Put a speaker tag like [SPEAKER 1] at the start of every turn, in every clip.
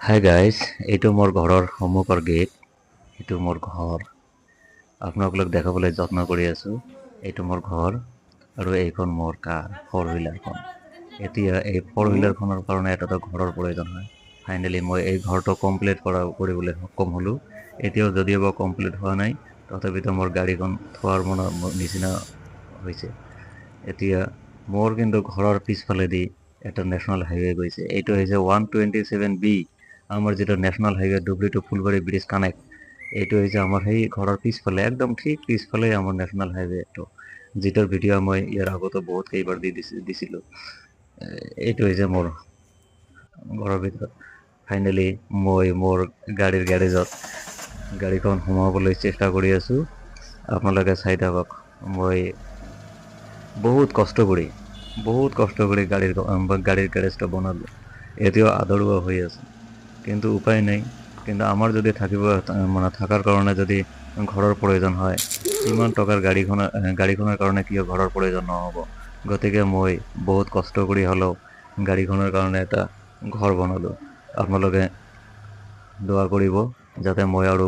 [SPEAKER 1] Hi guys, এইটো মোৰ ঘৰৰ সন্মুখৰ গেট। এইটো মোৰ ঘৰ। আপোনালোকক দেখাবলৈ যত্ন কৰি আছোঁ। এইটো মোৰ ঘৰ আৰু এইখন মোৰ কাৰ, ফ'ৰ হুইলাৰখন। এতিয়া এই ফ'ৰ হুইলাৰখনৰ কাৰণে এটা ঘৰৰ প্ৰয়োজন হয়। ফাইনেলি মই এই ঘৰটো কমপ্লিট কৰিবলৈ সক্ষম হ'লোঁ। এতিয়াও যদিওবা কমপ্লিট হোৱা নাই, তথাপিতো মোৰ গাড়ীখন থোৱাৰ নিচিনা হৈছে। এতিয়া মোৰ কিন্তু ঘৰৰ পিছফালেদি এটা নেশ্যনেল হাইৱে গৈছে। এইটো হৈছে 127B। আমাৰ যিটো নেশ্যনেল হাইৱে ধুবুৰী টু ফুলবাৰী ব্ৰিজ কানেক্ট, এইটো হৈছে আমাৰ সেই ঘৰৰ পিছফালে, একদম ঠিক পিছফালে আমাৰ নেশ্যনেল হাইৱেটো, যিটোৰ ভিডিঅ' মই ইয়াৰ আগতো বহুত কেইবাৰ দিছিলোঁ। এইটো হৈছে মোৰ ঘৰৰ ভিতৰত। ফাইনেলি মই মোৰ গাড়ীৰ গেৰেজত গাড়ীখন সোমাবলৈ চেষ্টা কৰি আছোঁ। আপোনালোকে চাই থাকক। মই বহুত কষ্ট কৰি গাড়ীৰ গেৰেজটো বনালোঁ। এতিয়াও আধৰুৱা হৈ আছে, কিন্তু উপায় নাই। কিন্তু আমাৰ যদি থকাৰ কাৰণে যদি ঘৰৰ প্ৰয়োজন হয়, ইমান টকাৰ গাড়ীখনৰ কাৰণে কিয় ঘৰৰ প্ৰয়োজন নহ'ব? গতিকে মই বহুত কষ্ট কৰি হ'লেও গাড়ীখনৰ কাৰণে এটা ঘৰ বনালোঁ। আপোনালোকে দোৱা কৰিব যাতে মই আৰু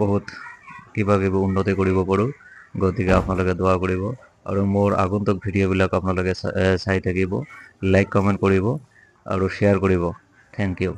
[SPEAKER 1] বহুত কিবা কিবি উন্নতি কৰিব পাৰোঁ। গতিকে আপোনালোকে দোৱা কৰিব আৰু মোৰ আগন্তুক ভিডিঅ'বিলাক আপোনালোকে চাই থাকিব, লাইক কমেণ্ট কৰিব আৰু শ্বেয়াৰ কৰিব। Thank U.